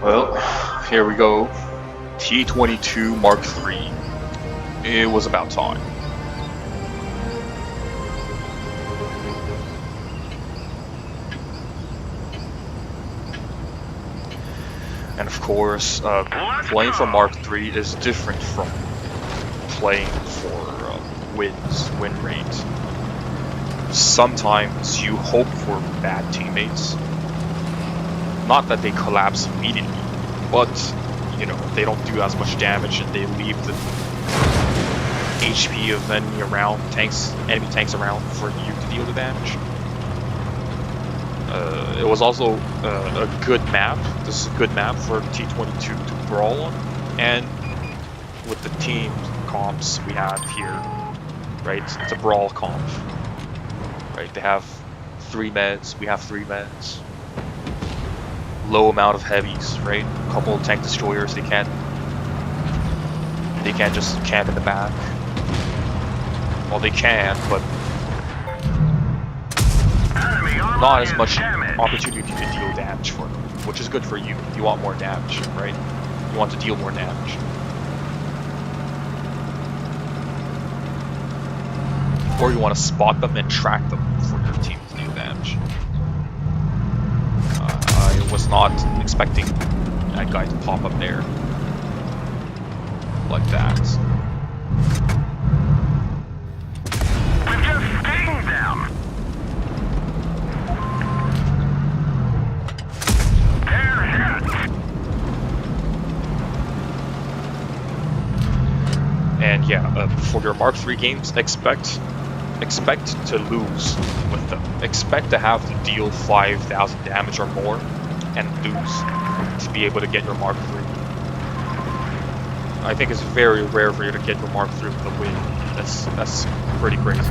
Well, here we go. T22 Mark III. It was about time. And of course, playing for Mark III is different from playing for win rate. Sometimes you hope for bad teammates. Not that they collapse immediately, but you know, they don't do as much damage and they leave the HP of enemy tanks around for you to deal the damage. It was also a good map. This is a good map for T22 to brawl on, and with the team comps we have here, right? It's a brawl comp, right? They have 3 meds, we have 3 meds. Low amount of heavies, right? A couple of tank destroyers. They can't just camp in the back. Well, they can, but not as much opportunity to deal damage for them, which is good for you. You want more damage, right? You want to deal more damage. Or you want to spot them and track them for your team to deal damage. I was not expecting that guy to pop up there like that. We've just stinged them. They're hit. And yeah, for your Mark III games, expect to lose with them. Expect to have to deal 5,000 damage or more and lose to be able to get your Mark III. I think it's very rare for you to get your Mark III with a win. That's pretty crazy.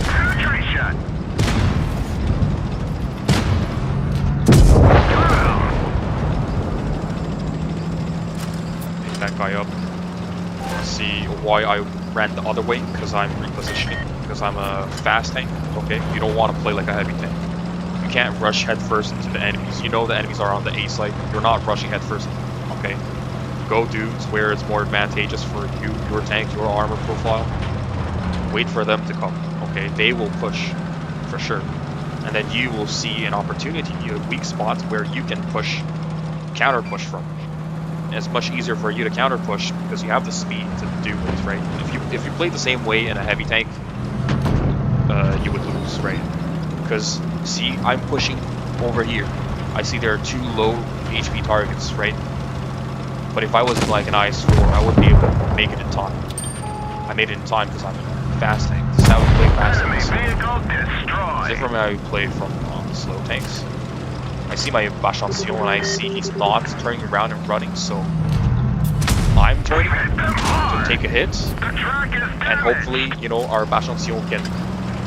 Penetration. Pick that guy up. See why I ran the other way, because I'm repositioning, because I'm a fast tank. Okay, you don't want to play like a heavy tank. You can't rush headfirst into the enemies. You know the enemies are on the A side. You're not rushing headfirst. Okay, go dudes where it's more advantageous for you, your tank, your armor profile. Wait for them to come. Okay, they will push for sure, and then you will see an opportunity, a weak spot where you can push, counter push from. It's much easier for you to counter push because you have the speed to do it, right? If you play the same way in a heavy tank, you would lose, right? Because see, I'm pushing over here. I see there are 2 low HP targets, right? But if I was in like an IS-4, I wouldn't be able to make it in time. I made it in time because I'm a fast tank. This is how we play fast tanks. It's different from how you play from slow tanks. I see my Bachantion and I see he's not turning around and running, so I'm turning to take a hit, and hopefully, you know, our Bachantion can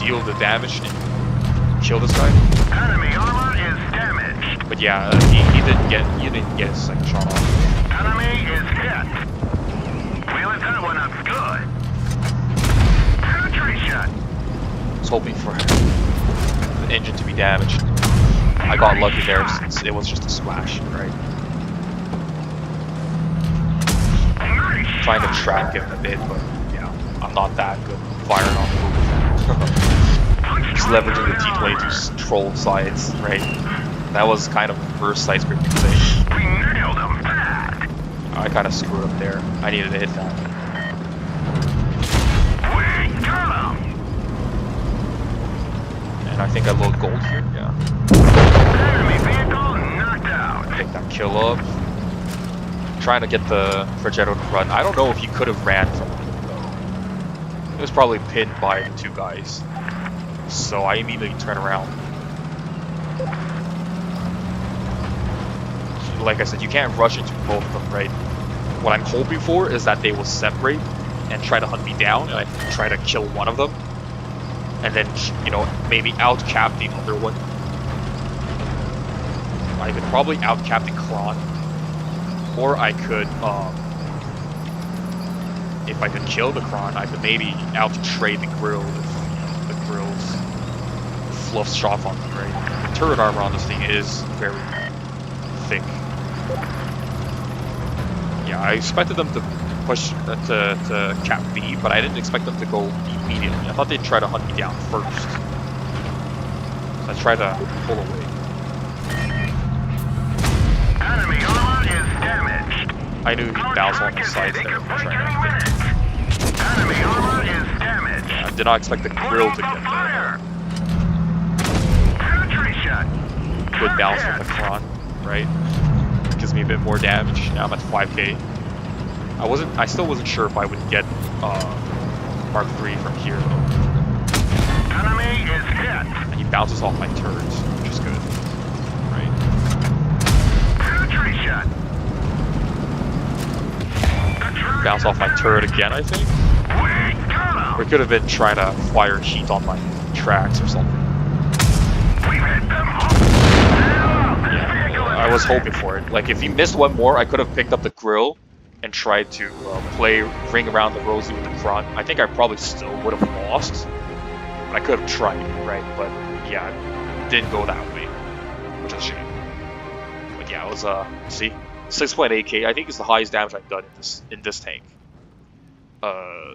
deal the damage and kill this guy. Enemy armor is damaged. But yeah, he didn't get his second shot off. Enemy is hit. We lit that one up good. Penetration. I was hoping for the engine to be damaged. I got lucky there since it was just a splash, right? I'm trying to track him a bit, but yeah, I'm not that good firing on the move. Just leveraging the T22's troll sides, right? That was kind of reverse side scripting thing. We nailed him bad. I kind of screwed up there. I needed to hit that. We got him. And I think I load gold here, yeah. Enemy vehicle knocked out. Pick that kill up. Trying to get the Progetto to run. I don't know if you could have ran from him though. It was probably pinned by the 2 guys. So I immediately turn around. Like I said, you can't rush into both of them, right? What I'm hoping for is that they will separate and try to hunt me down, and I try to kill one of them. And then, you know, maybe out-cap the other one. I could probably out-cap the Kron. Or I could, if I could kill the Kron, I could maybe out-trade the Grill if the Grill's fluff shots on them, right? The turret armor on this thing is very thick. Yeah, I expected them to push to cap B, but I didn't expect them to go immediately. I thought they'd try to hunt me down first. So I tried to pull away. Enemy armor is damaged. I knew he'd bounce on the sides there. Enemy armor is damaged. I did not expect the grill to get fire. Penetration. good bounce from the Kron, right? Gives me a bit more damage. Now I'm at 5k. I still wasn't sure if I would get Mark III from here though. Enemy is hit. And he bounces off my turret, which is good, right? Penetration. Bounce off my turret again, I think. We could have been trying to fire heat on my tracks or something. Yeah, I was hoping for it. Like, if he missed one more, I could have picked up the grill and tried to ring around the Rosie with the Kron. I think I probably still would have lost, but I could have tried, right? But yeah, it didn't go that way, which is a shame. But yeah, it was see, 6.8k. I think is the highest damage I've done in this tank.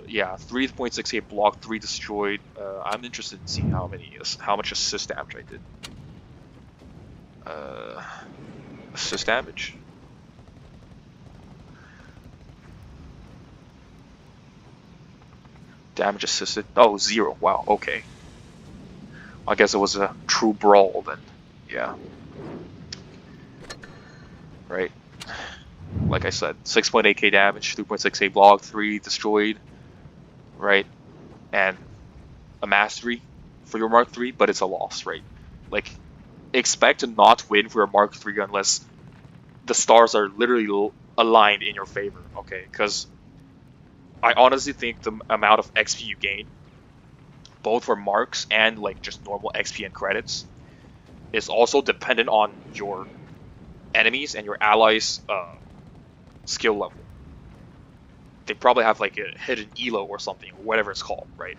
Yeah, 3.68 block, 3 destroyed. I'm interested in seeing how much assist damage I did. Assist damage. Damage assisted. Oh, 0. Wow. Okay. I guess it was a true brawl then. Yeah. Right. Like I said, 6.8k damage, 3.68 block, 3 destroyed, right? And a mastery for your Mark III, but it's a loss, right? Like, expect to not win for your Mark III unless the stars are literally aligned in your favor, okay? Because I honestly think the amount of XP you gain, both for marks and like just normal XP and credits, is also dependent on your enemies and your allies' skill level. They probably have like a hidden elo or something, or whatever it's called, right?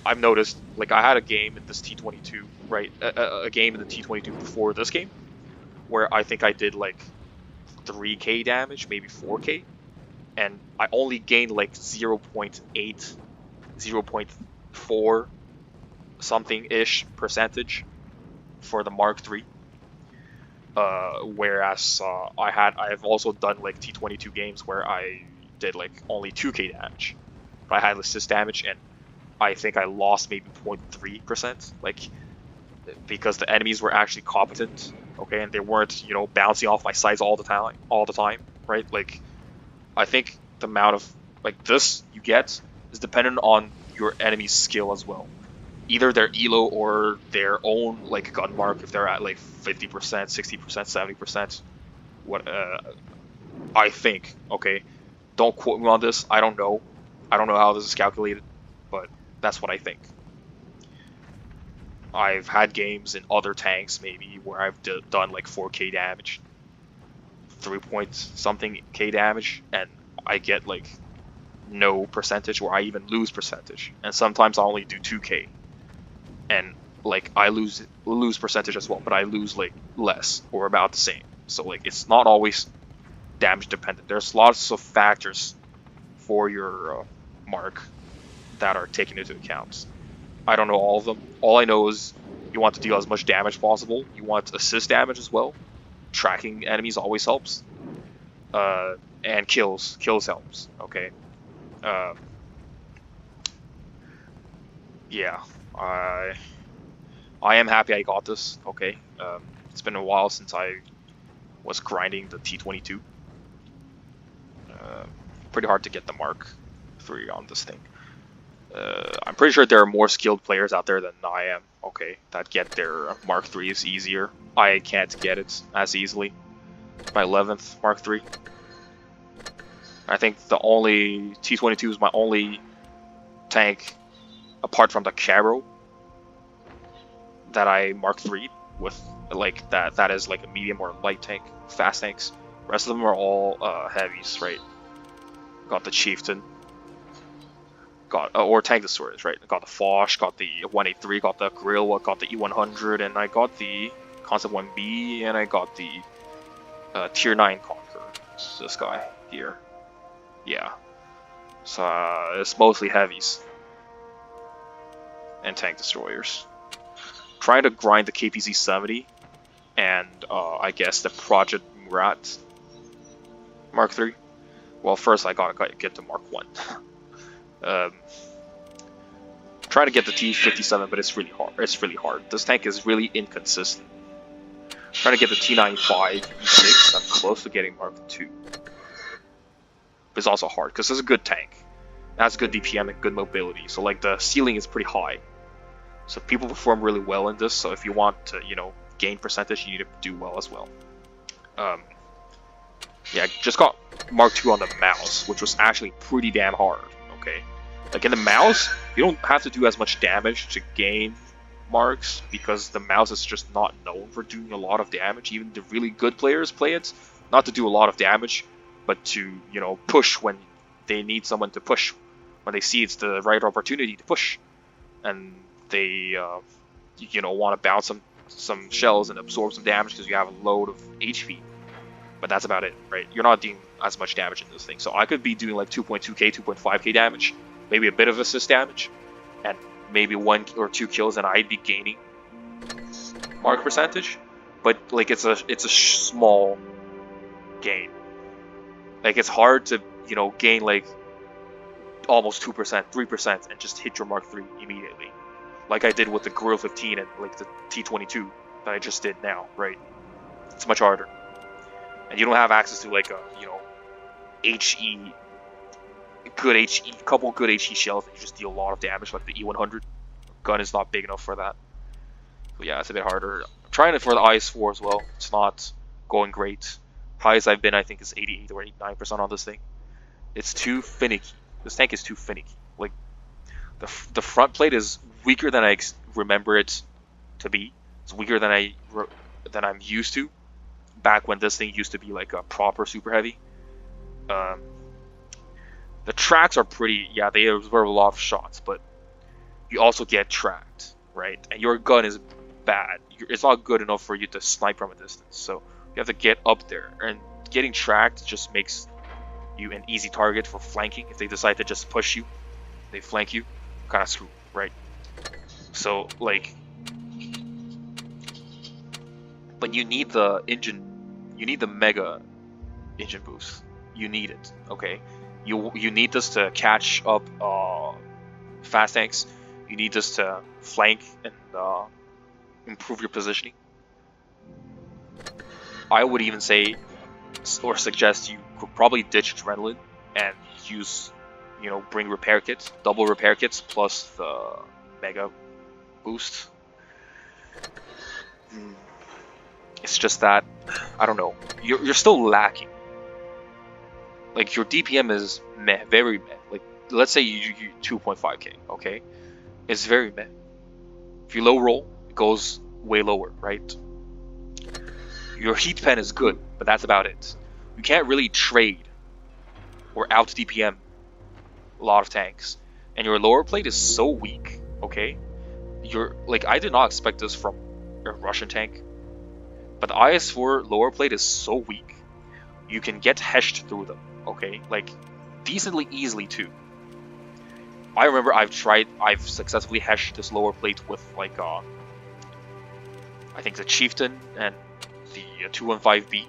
I've noticed, like, I had a game in this T22, right? A game in the T22 before this game, where I think I did like 3k damage, maybe 4k, and I only gained like 0.8, 0.4 something-ish percentage for the Mark III. Whereas I've also done like T22 games where I did like only 2k damage, but I had assist damage, and I think I lost maybe 0.3%, like, because the enemies were actually competent, okay, and they weren't, you know, bouncing off my sides all the time, right? Like, I think the amount of like this you get is dependent on your enemy's skill as well. Either their elo or their own like gun mark, if they're at like 50%, 60%, 70%. What I think, okay? Don't quote me on this. I don't know how this is calculated, but that's what I think. I've had games in other tanks maybe where I've done like 4k damage, 3 point something k damage, and I get like no percentage, or I even lose percentage. And sometimes I only do 2k. And like I lose percentage as well, but I lose like less or about the same. So like it's not always damage dependent. There's lots of factors for your mark that are taken into account. I don't know all of them. All I know is you want to deal as much damage as possible. You want assist damage as well. Tracking enemies always helps. And kills helps. Okay. Yeah. I am happy I got this, okay. It's been a while since I was grinding the T22. Pretty hard to get the Mark III on this thing. I'm pretty sure there are more skilled players out there than I am, okay, that get their Mark IIIs easier. I can't get it as easily. My 11th Mark III. I think the only T22 is my only tank apart from the Caro that I Mark III with, like that is like a medium or light tank, fast tanks. The rest of them are all heavies, right? Got the Chieftain, got or tank destroyers, right? I got the Foch, got the 183, got the Grill, got the E100, and I got the Concept 1B, and I got the Tier 9 Conqueror. It's this guy here. Yeah. So it's mostly heavies and tank destroyers. Trying to grind the KPZ 70 and I guess the Project Murat Mark 3. Well, first I gotta get to Mark 1. Trying to get the T57, but it's really hard. It's really hard. This tank is really inconsistent. Trying to get the T95 E6. I'm close to getting Mark 2. But it's also hard because it's a good tank. It has good DPM and good mobility. So like the ceiling is pretty high. So people perform really well in this. So if you want to, you know, gain percentage, you need to do well as well. Yeah, just got Mark 2 on the mouse, which was actually pretty damn hard. Okay, like in the mouse, you don't have to do as much damage to gain marks because the mouse is just not known for doing a lot of damage. Even the really good players play it not to do a lot of damage, but to, you know, push when they need someone to push, when they see it's the right opportunity to push, and they you know, want to bounce some shells and absorb some damage because you have a load of HP. But that's about it, right? You're not doing as much damage in this thing. So I could be doing like 2.2k, 2.5k damage, maybe a bit of assist damage, and maybe 1 or 2 kills, and I'd be gaining mark percentage. But like it's a small gain. Like it's hard to, you know, gain like almost 2%, 3%, and just hit your Mark 3 immediately, like I did with the Gorilla 15 and like the T22 that I just did now, right? It's much harder. And you don't have access to like a, you know, couple good HE shells that you just deal a lot of damage, like the E100. Gun is not big enough for that. So yeah, it's a bit harder. I'm trying it for the IS-4 as well. It's not going great. Highest I've been, I think, is 88 or 89% on this thing. It's too finicky. This tank is too finicky. Like the front plate is weaker than I remember it to be. It's weaker than I'm used to. Back when this thing used to be like a proper super heavy. The tracks are pretty, yeah, they absorb a lot of shots, but you also get tracked, right? And your gun is bad. It's not good enough for you to snipe from a distance, so you have to get up there. And getting tracked just makes you an easy target for flanking. If they decide to just push you, they flank you, kind of screwed, right? So like, but you need the engine. You need the mega engine boost. You need it, okay? You need this to catch up fast tanks. You need this to flank and improve your positioning. I would even say or suggest you could probably ditch adrenaline and use, you know, bring repair kits, double repair kits plus the mega boost. It's just that, I don't know, you're still lacking. Like your DPM is meh, very meh. Like let's say you 2.5k, okay? It's very meh. If you low roll, it goes way lower, right? Your heat pen is good, but that's about it. You can't really trade or out DPM a lot of tanks. And your lower plate is so weak, okay? You're like, I did not expect this from a Russian tank. But the IS-4 lower plate is so weak, you can get heshed through them, okay? Like, decently easily too. I remember I've successfully heshed this lower plate with like, I think the Chieftain and the 215B.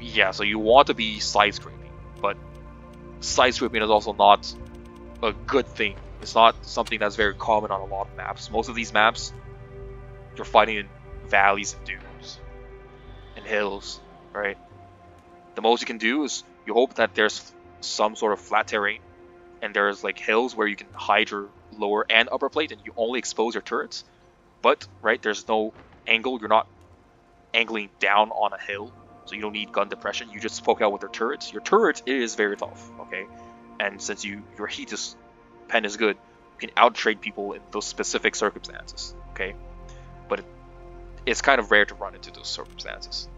Yeah, so you want to be side scraping, but side scraping is also not a good thing. It's not something that's very common on a lot of maps. Most of these maps, you're fighting in valleys and dunes and hills, right? The most you can do is you hope that there's some sort of flat terrain and there's like hills where you can hide your lower and upper plate and you only expose your turrets. But, right, there's no angle. You're not angling down on a hill, so you don't need gun depression. You just poke out with your turrets. Your turret is very tough, okay? And since your heat pen is good, you can out-trade people in those specific circumstances, okay? But it's kind of rare to run into those circumstances.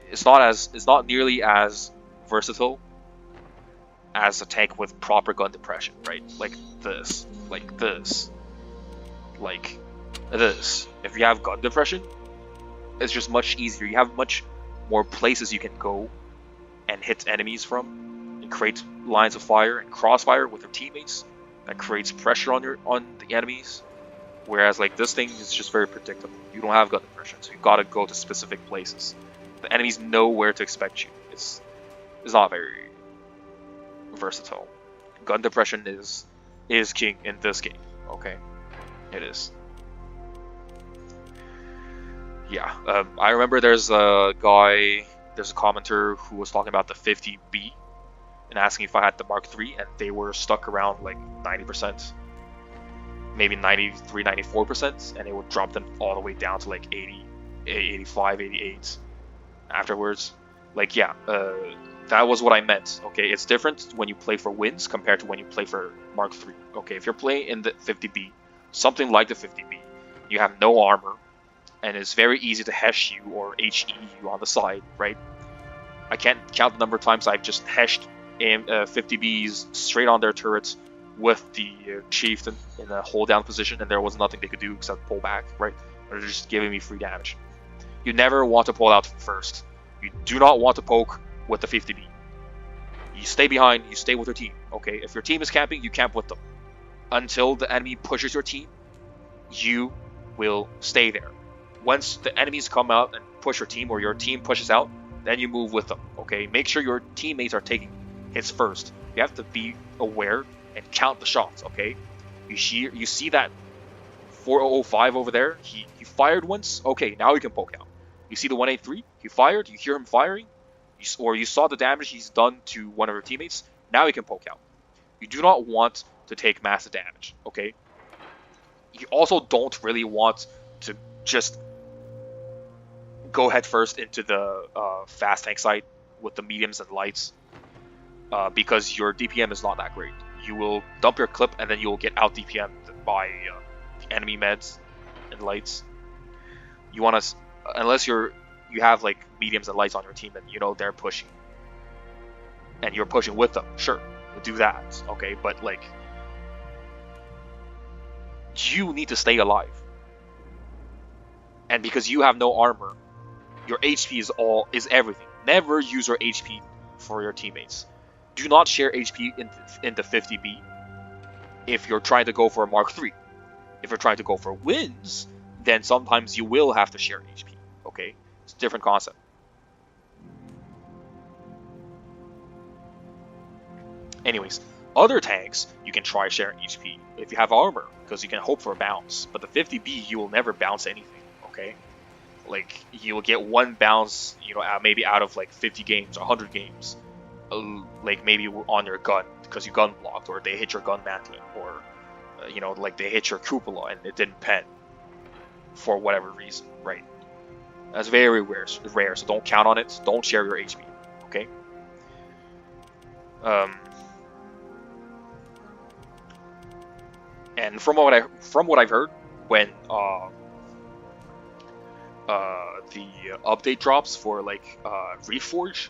It's not nearly as versatile as a tank with proper gun depression, right? Like this, like this, like this. If you have gun depression, it's just much easier. You have much more places you can go and hit enemies from, and create lines of fire and crossfire with your teammates. That creates pressure on the enemies. Whereas like this thing is just very predictable. You don't have gun depression, so you gotta go to specific places. The enemies know where to expect you. It's not very versatile. Gun depression is king in this game. Okay, it is. Yeah, I remember there's a commenter who was talking about the 50B and asking if I had the Mark III, and they were stuck around like 90%, maybe 93, 94%, and it would drop them all the way down to like 80, 85, 88 afterwards. Like, yeah, that was what I meant. Okay, it's different when you play for wins compared to when you play for Mark III. Okay, if you're playing in the 50B, something like the 50B, you have no armor, and it's very easy to hesh you or HE you on the side, right? I can't count the number of times I've just heshed 50Bs straight on their turrets with the chieftain in a hold down position, and there was nothing they could do except pull back, right? They're just giving me free damage. You never want to pull out first. You do not want to poke with the 50B. You stay behind, you stay with your team, okay? If your team is camping, you camp with them. Until the enemy pushes your team, you will stay there. Once the enemies come out and push your team, or your team pushes out, then you move with them, okay? Make sure your teammates are taking hits first. You have to be aware and count the shots, okay? You see that 4005 over there? He fired once? Okay, now he can poke out. You see the 183? He fired, you hear him firing, or you saw the damage he's done to one of your teammates, now he can poke out. You do not want to take massive damage, okay? You also don't really want to just go head first into the fast tank side with the mediums and lights, because your DPM is not that great. You will dump your clip and then you will get out DPM by the enemy meds and lights. You want to, unless you have like mediums and lights on your team and you know they're pushing, and you're pushing with them, sure, do that, okay? But like, you need to stay alive, and because you have no armor, your HP is everything. Never use your HP for your teammates. Do not share HP in the 50B if you're trying to go for a Mark III. If you're trying to go for wins, then sometimes you will have to share HP. Okay, it's a different concept. Anyways, other tanks you can try sharing HP if you have armor, because you can hope for a bounce. But the 50B, you will never bounce anything. Okay. Like, you will get one bounce, you know, maybe out of like 50 games or 100 games, like maybe on your gun because you gun blocked, or they hit your gun mantling, or you know, like they hit your cupola and it didn't pen for whatever reason, right? That's very rare, so don't count on it. Don't share your HP, okay? And from what I've heard, when the update drops for like Reforge,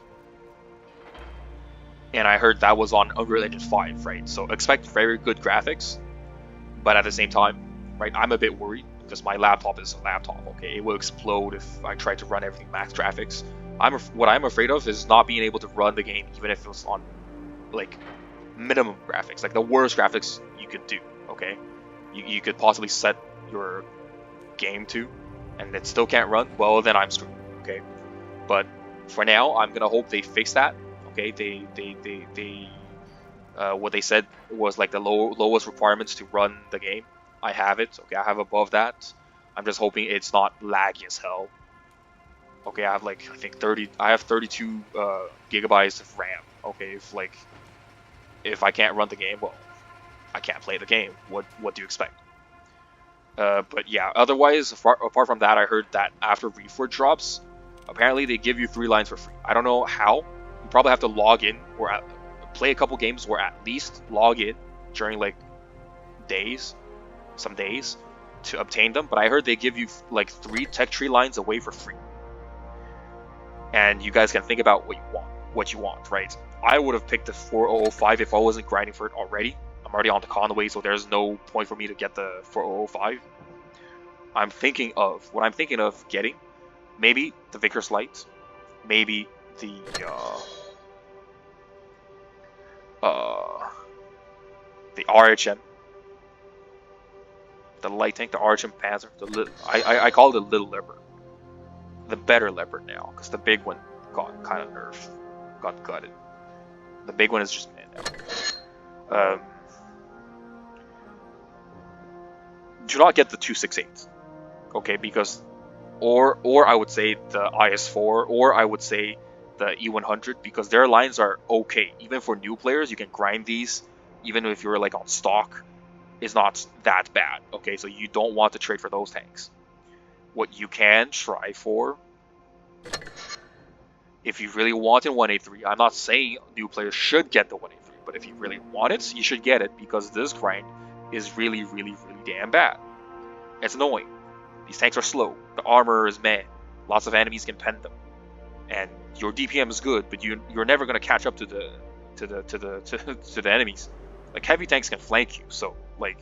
and I heard that was on Unreal Engine 5, right? So expect very good graphics, but at the same time, right, I'm a bit worried because my laptop is a laptop, okay? It will explode if I try to run everything max graphics. What I'm afraid of is not being able to run the game even if it was on like minimum graphics, like the worst graphics you could do, okay? You could possibly set your game to, and it still can't run. Well, then I'm screwed, okay? But for now, I'm gonna hope they fix that. Okay, they what they said was like the lowest requirements to run the game. I have it. Okay, I have above that. I'm just hoping it's not laggy as hell. Okay, I have like, I think 32 gigabytes of RAM. Okay, if I can't run the game, well, I can't play the game. What do you expect? But yeah, otherwise, apart from that, I heard that after Reforge drops, apparently they give you 3 lines for free. I don't know how. You probably have to log in or play a couple games, or at least log in during like some days to obtain them. But I heard they give you like 3 tech tree lines away for free. And you guys can think about what you want. what you want, right? I would have picked the 4005 if I wasn't grinding for it already. I'm already on the Conway, so there's no point for me to get the 4005. what I'm thinking of getting, maybe the Vickers Light, maybe the RHM, the light tank, the RHM Panzer, I call it the little leopard, the better leopard now, because the big one got kind of nerfed, got gutted. The big one is just man now. Do not get the 268, okay? Because, or I would say the IS4, or I would say the E100, because their lines are okay. Even for new players, you can grind these, even if you're like on stock, is not that bad, okay? So you don't want to trade for those tanks. What you can try for, if you really want in 183, I'm not saying new players should get the 183, but if you really want it, you should get it, because this grind is really, really, really damn bad. It's annoying. These tanks are slow. The armor is meh. Lots of enemies can pen them, and your DPM is good, but you're never gonna catch up to the enemies. Like heavy tanks can flank you, so like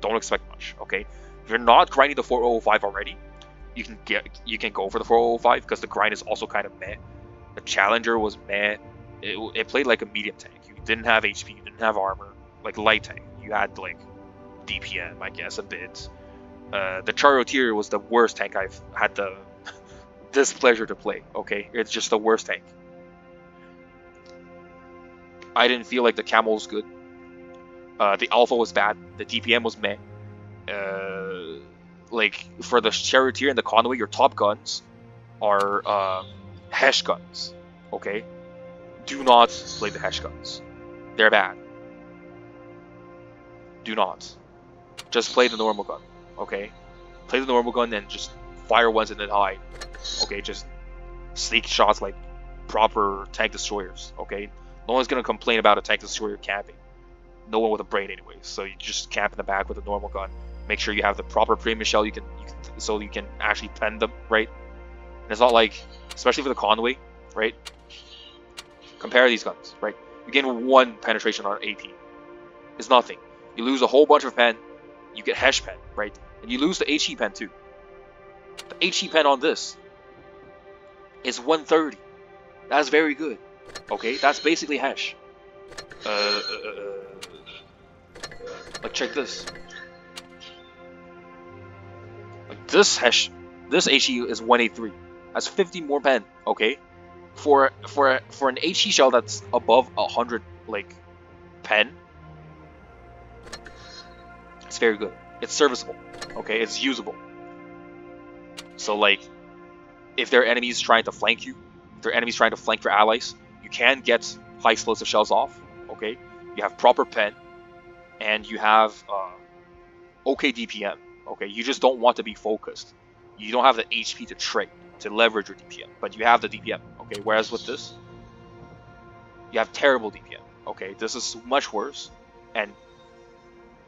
don't expect much. Okay, if you're not grinding the 4005 already, you can go for the 4005 because the grind is also kind of meh. The Challenger was meh. It played like a medium tank. You didn't have HP, you didn't have armor. Like light tank, you had like DPM, I guess, a bit. The Charioteer was the worst tank I've had the displeasure to play, okay? It's just the worst tank. I didn't feel like the Camel was good. The Alpha was bad. The DPM was meh. Like, for the Charioteer and the Conway, your top guns are Hesh guns, okay? Do not play the Hesh guns. They're bad. Do not. Just play the normal gun, okay? Play the normal gun and just fire once and then hide. Okay, just sneak shots like proper tank destroyers, okay? No one's gonna complain about a tank destroyer camping. No one with a brain anyways, so you just camp in the back with a normal gun. Make sure you have the proper premium shell so you can actually pen them, right? And it's not like, especially for the Conway, right? Compare these guns, right? You gain 1 penetration on AP. It's nothing. You lose a whole bunch of pen, you get Hesh pen, right? And you lose the HE pen too. The HE pen on this is 130. That's very good. Okay, that's basically Hesh. Like check this. Like this Hesh, this HE is 183. That's 50 more pen. Okay, for an HE shell that's above 100 like pen, it's very good. It's serviceable. Okay, it's usable. So like, if there are enemies trying to flank you, if there are enemies trying to flank your allies, you can get high explosive shells off. Okay, you have proper pen, and you have okay DPM. Okay, you just don't want to be focused. You don't have the HP to trade, to leverage your DPM, but you have the DPM. Okay, whereas with this, you have terrible DPM. Okay, this is much worse, and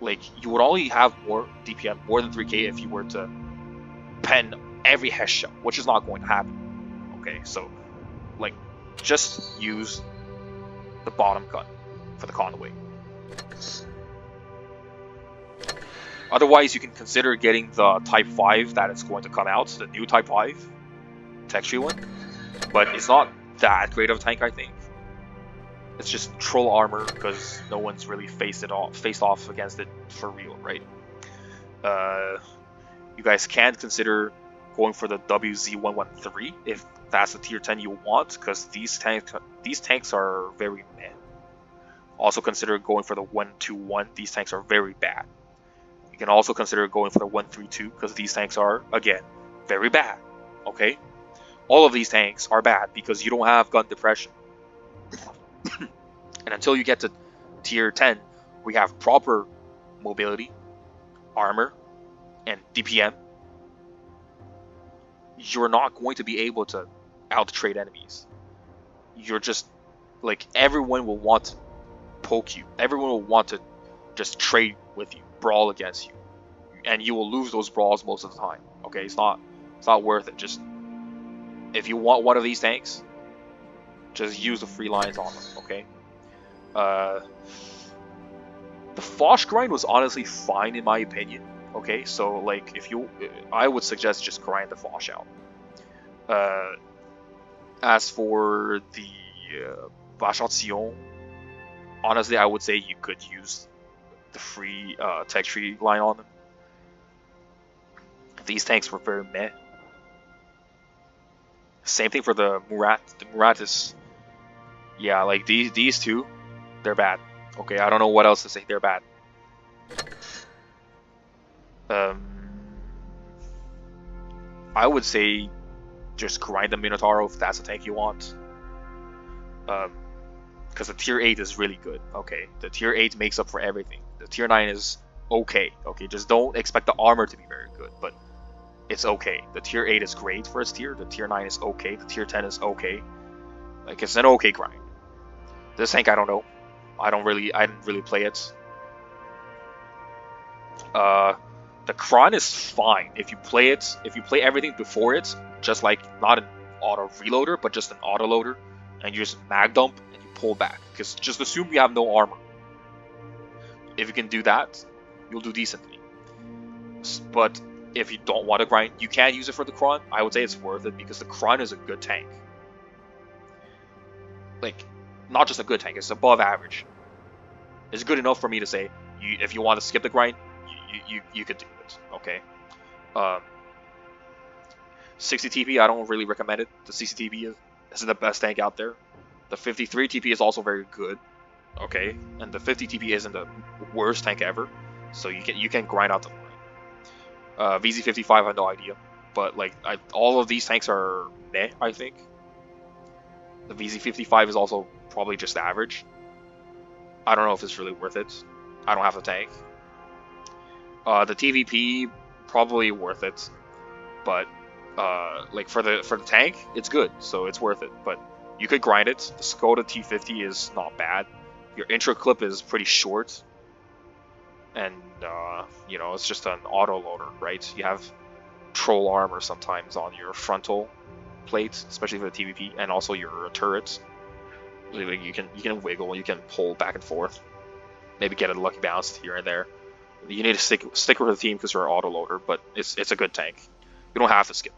like you would only have more DPM, more than 3k, if you were to pen every Hesh shell, which is not going to happen. Okay, so like just use the bottom gun for the Conway. Otherwise, you can consider getting the Type 5 that is going to come out, the new Type 5 texture one, but it's not that great of a tank, I think. It's just troll armor because no one's really faced off against it for real, right? You guys can consider going for the WZ113 if that's the tier 10 you want, because these tanks are very meh. Also consider going for the 121. These tanks are very bad. You can also consider going for the 132 because these tanks are, again, very bad. Okay, all of these tanks are bad because you don't have gun depression. And until you get to tier 10, we have proper mobility, armor, and DPM. You're not going to be able to out-trade enemies. You're just, like, everyone will want to poke you. Everyone will want to just trade with you, brawl against you. And you will lose those brawls most of the time. Okay, it's not worth it. Just, if you want one of these tanks, Just use the free lines on them, okay? The Foch grind was honestly fine in my opinion, okay? So, like, if you... I would suggest just grind the Foch out. As for the Bachation, honestly, I would say you could use the free tech tree line on them. These tanks were very meh. Same thing for the Murat. The Murat is... Yeah, like, these two, they're bad. Okay, I don't know what else to say. They're bad. I would say just grind the Minotauro if that's the tank you want. Because the tier 8 is really good. Okay, the tier 8 makes up for everything. The tier 9 is okay. Okay, just don't expect the armor to be very good, but it's okay. The tier 8 is great for its tier. The tier 9 is okay. The tier 10 is okay. Like, it's an okay grind. This tank, I don't know. I didn't really play it. The Kron is fine if you play it. If you play everything before it, just like not an auto reloader, but just an auto loader, and you just mag dump and you pull back. Because just assume you have no armor. If you can do that, you'll do decently. But if you don't want to grind, you can use it for the Kron. I would say it's worth it because the Kron is a good tank. Like, not just a good tank, it's above average. It's good enough for me to say, if you want to skip the grind, you could do it, okay? 60 TP, I don't really recommend it. The CCTP is the best tank out there. The 53 TP is also very good, okay? And the 50 TP isn't the worst tank ever, so you can grind out the grind. VZ55, I have no idea, but like all of these tanks are meh, I think. The VZ55 is also probably just average. I don't know if it's really worth it. I don't have the tank. The TVP, probably worth it, but like for the tank, it's good, so it's worth it. But you could grind it. The Skoda T50 is not bad. Your intro clip is pretty short, and you know, it's just an auto loader, right? You have troll armor sometimes on your frontal plate, especially for the TVP, and also your turrets. Like you can wiggle, you can pull back and forth, maybe get a lucky bounce here and there. You need to stick with the team because you're an auto loader, but it's a good tank. You don't have to skip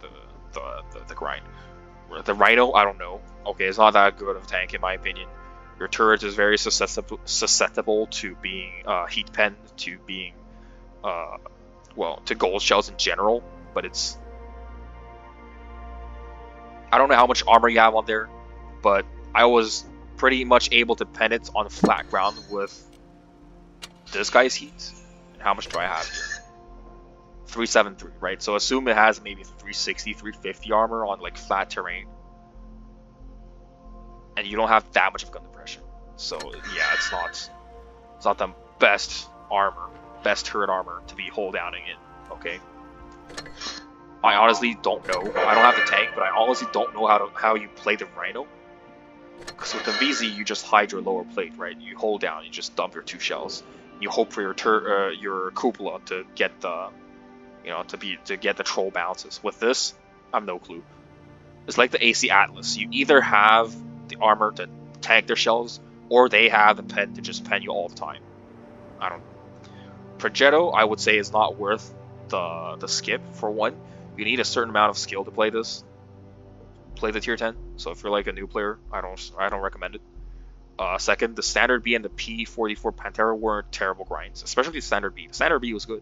the grind. The Rhino, I don't know. Okay, it's not that good of a tank in my opinion. Your turret is very susceptible to being heat penned, to being well, to gold shells in general, but it's... I don't know how much armor you have on there, but I was pretty much able to pen it on flat ground with this guy's heat. And how much do I have here? 373, right? So assume it has maybe 360, 350 armor on like flat terrain. And you don't have that much of gun depression. So yeah, it's not the best armor, best turret armor to be hold downing in, okay? I honestly don't know. I don't have the tank, but I honestly don't know how you play the Rhino. Because with the VZ, you just hide your lower plate, right? You hold down, you just dump your 2 shells. You hope for your cupola to get the, you know, to get the troll bounces. With this, I have no clue. It's like the AC Atlas. You either have the armor to tank their shells, or they have the pen to just pen you all the time. I don't know. Progetto, I would say, is not worth the skip. For one, you need a certain amount of skill to play this. Play the tier 10. So if you're like a new player, I don't recommend it. Second, the standard B and the P44 Pantera weren't terrible grinds, especially the standard B. The standard B was good.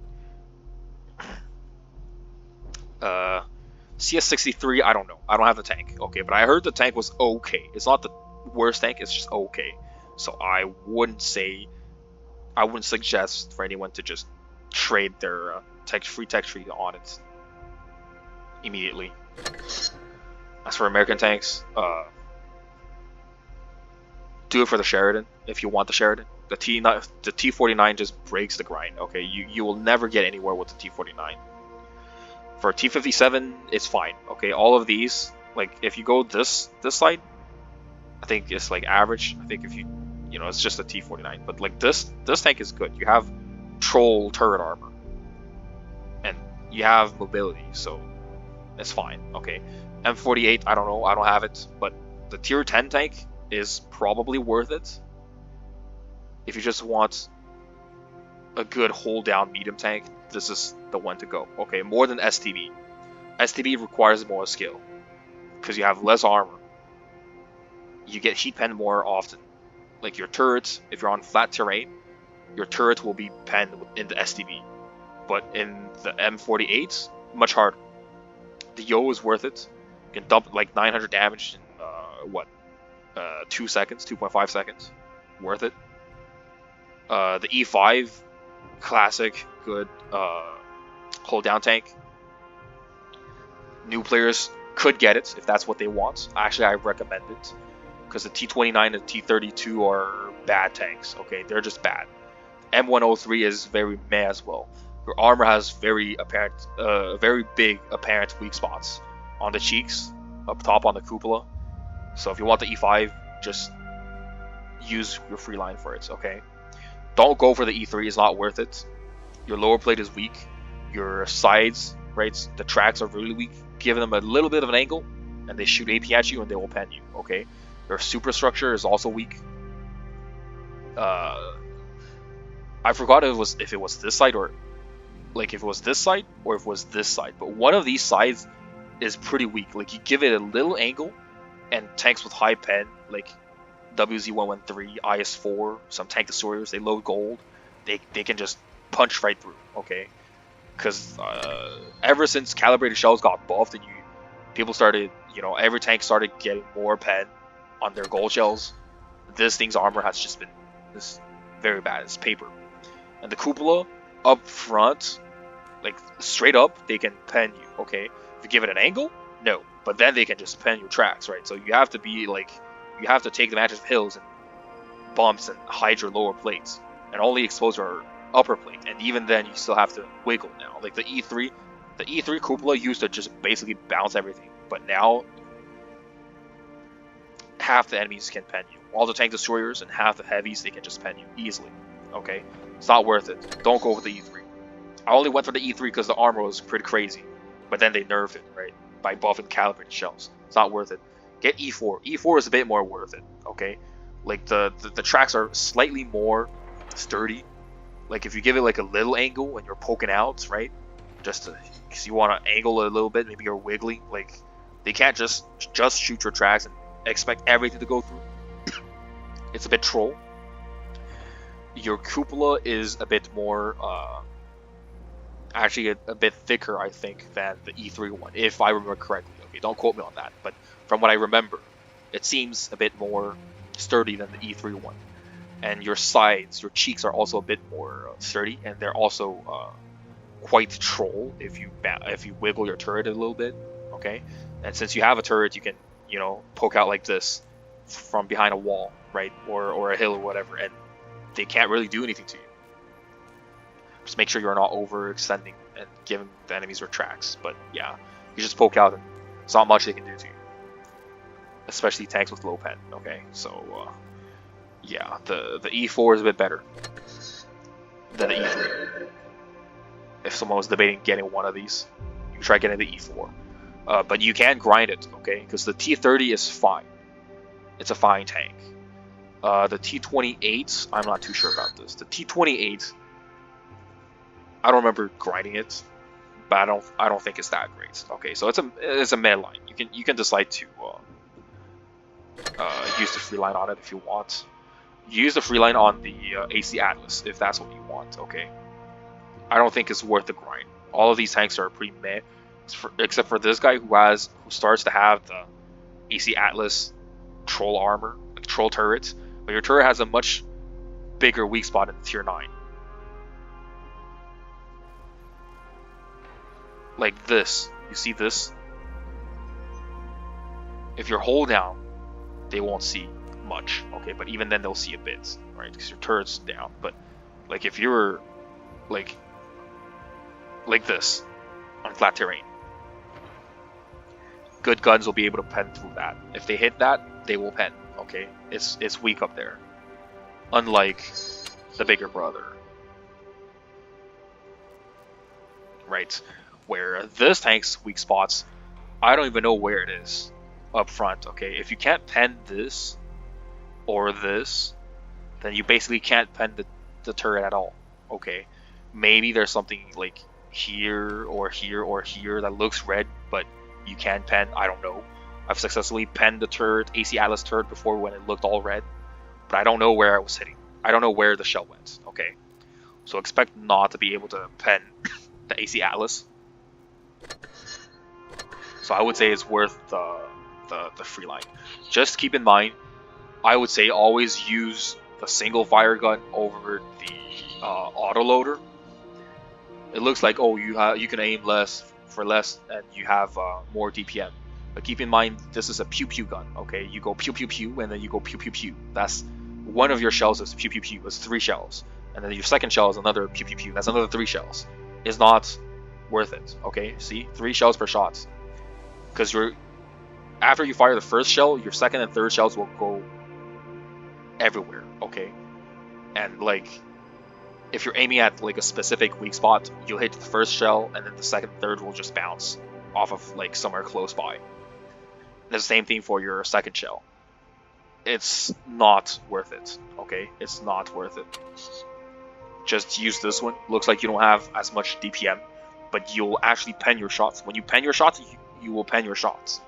CS63, I don't know. I don't have the tank. Okay, but I heard the tank was okay. It's not the worst tank, it's just okay. So I wouldn't suggest for anyone to just trade their free tech tree on it immediately. As for American tanks, do it for the Sheridan if you want the Sheridan. The T49 just breaks the grind. Okay, you will never get anywhere with the T49. For T57, it's fine. Okay, all of these, like if you go this side, I think it's like average. I think if you know, it's just a T49. But like this tank is good. You have troll turret armor, and you have mobility, so it's fine. Okay, M48, I don't know. I don't have it, but The tier 10 tank is probably worth it if you just want a good hold down medium tank. This is the one to go. Okay, more than STB. STB requires more skill because you have less armor. You get heat penned more often. Like your turrets, if you're on flat terrain, your turret will be penned in the STB. But in the M48, much harder. The Yo is worth it. You can dump like 900 damage in 2 seconds, 2.5 seconds. Worth it. The E5, classic, good hold down tank. New players could get it if that's what they want. Actually, I recommend it because the T29 and T32 are bad tanks. Okay, they're just bad. M103 is very meh as well. Your armor has very big apparent weak spots on the cheeks, up top on the cupola. So if you want the E5, just use your free line for it. Okay, don't go for the E3. It's not worth it. Your lower plate is weak. Your sides, right? The tracks are really weak. Give them a little bit of an angle, and they shoot AP at you, and they will pen you. Okay, your superstructure is also weak. I forgot if it was this side or if it was this side or if it was this side, but one of these sides is pretty weak. Like you give it a little angle, and tanks with high pen like WZ113, IS4, some tank destroyers, they load gold. They can just punch right through. Okay, because ever since calibrated shells got buffed and people started, every tank started getting more pen on their gold shells, this thing's armor has just been very bad. It's paper. And the cupola up front, like straight up, they can pen you. Okay, if you give it an angle, no, but then they can just pen your tracks, right? So you have to be you have to take advantage of hills and bumps and hide your lower plates and only expose your upper plate, and even then you still have to wiggle now. Like the E3 cupola used to just basically bounce everything, but now half the enemies can pen you. All the tank destroyers and half the heavies, they can just pen you easily. Okay, it's not worth it. Don't go with the E3. I only went for the E3 because the armor was pretty crazy, but then they nerfed it, right, by buffing calibrated shells. It's not worth it. Get E4. E4 is a bit more worth it. Okay, like the tracks are slightly more sturdy. Like if you give it like a little angle when you're poking out, right, just because you want to angle it a little bit, maybe you're wiggling. Like they can't just shoot your tracks and expect everything to go through. It's a bit troll. Your cupola is a bit more, actually a bit thicker, I think, than the E3 one, if I remember correctly. Okay, don't quote me on that, but from what I remember, it seems a bit more sturdy than the E3 one. And your sides, your cheeks are also a bit more sturdy, and they're also quite troll if you wiggle your turret a little bit. Okay, and since you have a turret, you can poke out like this from behind a wall, right, or a hill or whatever, and they can't really do anything to you. Just make sure you're not overextending and giving the enemies their tracks. But yeah, you just poke out and it's not much they can do to you. Especially tanks with low pen, okay? So, yeah, the E4 is a bit better than the E3. If someone was debating getting one of these, you try getting the E4. But you can grind it, okay? Because the T30 is fine. It's a fine tank. The T28, I'm not too sure about this. The T28, I don't remember grinding it, but I don't think it's that great. Okay, so it's a mid line. You can decide to use the free line on it if you want. Use the free line on the AC Atlas if that's what you want. Okay, I don't think it's worth the grind. All of these tanks are pretty meh, except for this guy who starts to have the AC Atlas troll armor, like troll turrets. But your turret has a much bigger weak spot in tier 9. Like this. You see this? If you're hold down, they won't see much. Okay, but even then they'll see a bit, right? Because your turret's down. But like if you're like this on flat terrain, good guns will be able to pen through that. If they hit that, they will pen. Okay, it's weak up there, unlike the bigger brother, right? Where this tank's weak spots, I don't even know where it is. up front. Okay, if you can't pen this or this, then you basically can't pen the turret at all. Okay, maybe there's something like here or here or here that looks red, but you can't pen. I don't know. I've successfully penned the turret, AC Atlas turret, before when it looked all red, but I don't know where I was hitting. I don't know where the shell went. Okay, so expect not to be able to pen the AC Atlas. So I would say it's worth the free line. Just keep in mind, I would say always use the single fire gun over the autoloader. It looks like, oh, you can aim less for less and you have more DPM. But keep in mind, this is a pew pew gun. Okay, you go pew pew pew and then you go pew pew pew. That's one of your shells is pew pew pew. It's 3 shells, and then your second shell is another pew pew pew. That's another 3 shells. It's not worth it. Okay, see, 3 shells per shot. Because after you fire the first shell, your second and third shells will go everywhere. Okay, and like, if you're aiming at like a specific weak spot, you'll hit the first shell, and then the second and third will just bounce off of like somewhere close by. And the same thing for your second shell. It's not worth it. Okay, it's not worth it. Just use this one. Looks like you don't have as much DPM, but you'll actually pen your shots. When you pen your shots, you will pen your shots.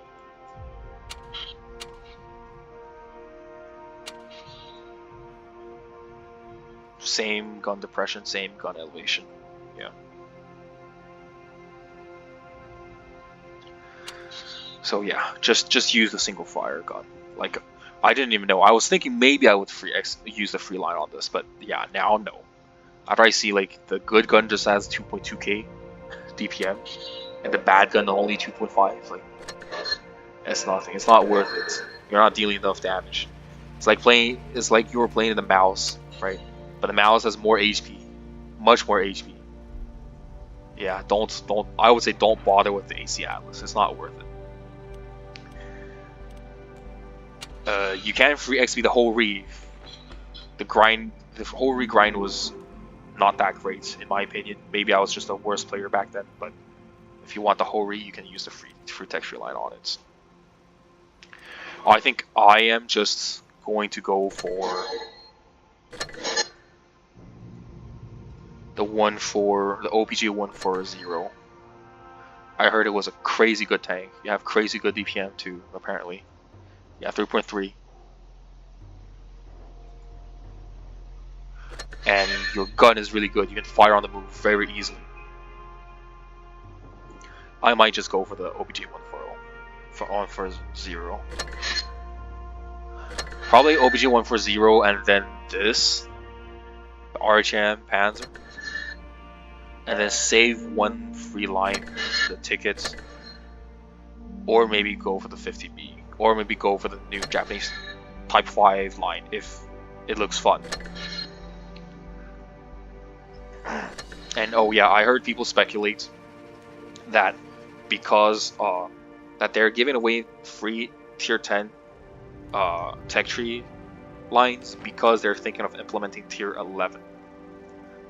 Same gun depression, same gun elevation. Yeah. So yeah, just use the single fire gun. Like, I didn't even know. I was thinking maybe I would use the free line on this, but yeah, now no. After I see like the good gun just has 2.2k DPM, and the bad gun only 2.5. Like, it's nothing. It's not worth it. You're not dealing enough damage. It's like you were playing in the mouse, right? But the mouse has more HP, much more HP. Yeah, don't. I would say don't bother with the AC Atlas. It's not worth it. You can't free XP the whole re. The whole regrind was not that great in my opinion. Maybe I was just a worse player back then, but if you want the whole re, you can use the free texture line on it. I think I am just going to go for the OPG 140. I heard it was a crazy good tank. You have crazy good DPM too, apparently. Yeah, 3.3. And your gun is really good. You can fire on the move very easily. I might just go for the OPG 140. Probably OPG 140 and then this, the RHM Panzer, and then save one free line, the tickets, or maybe go for the 50B, or maybe go for the new Japanese Type 5 line if it looks fun. And oh yeah, I heard people speculate that because that they're giving away free tier 10 tech tree lines because they're thinking of implementing tier 11.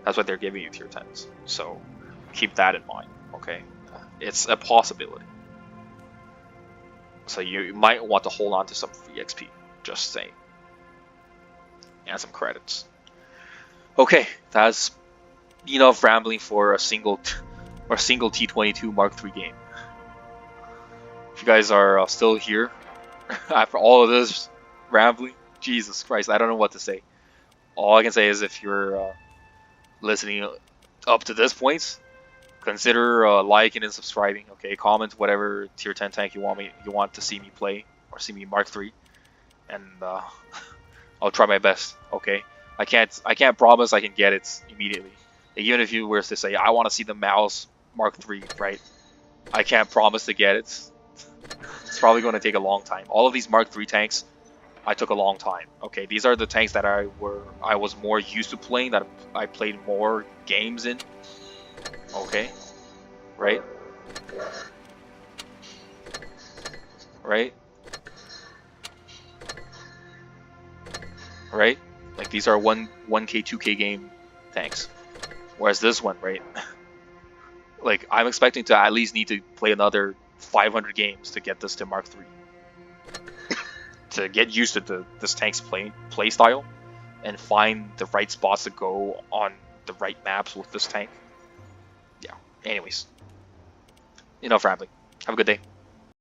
That's why they're giving you tier 10s. So keep that in mind, okay? It's a possibility. So you might want to hold on to some free XP, just saying. And some credits. Okay, that's enough rambling for a single T22 Mark III game. If you guys are still here after all of this rambling, Jesus Christ, I don't know what to say. All I can say is if you're listening up to this point, consider liking and subscribing. Okay, comment whatever tier 10 tank you want to see me play or see me Mark III, and I'll try my best. Okay, I can't promise I can get it immediately. Even if you were to say I want to see the mouse Mark III, right? I can't promise to get it. It's probably going to take a long time. All of these Mark III tanks, I took a long time. Okay, these are the tanks that I was more used to playing, that I played more games in. Okay, right? Right? Right? Like these are 1K, 2K game tanks. Whereas this one, right? Like I'm expecting to at least need to play another 500 games to get this to Mark III. to get used to this tank's play style and find the right spots to go on the right maps with this tank. Yeah. Anyways, enough rambling. Have a good day.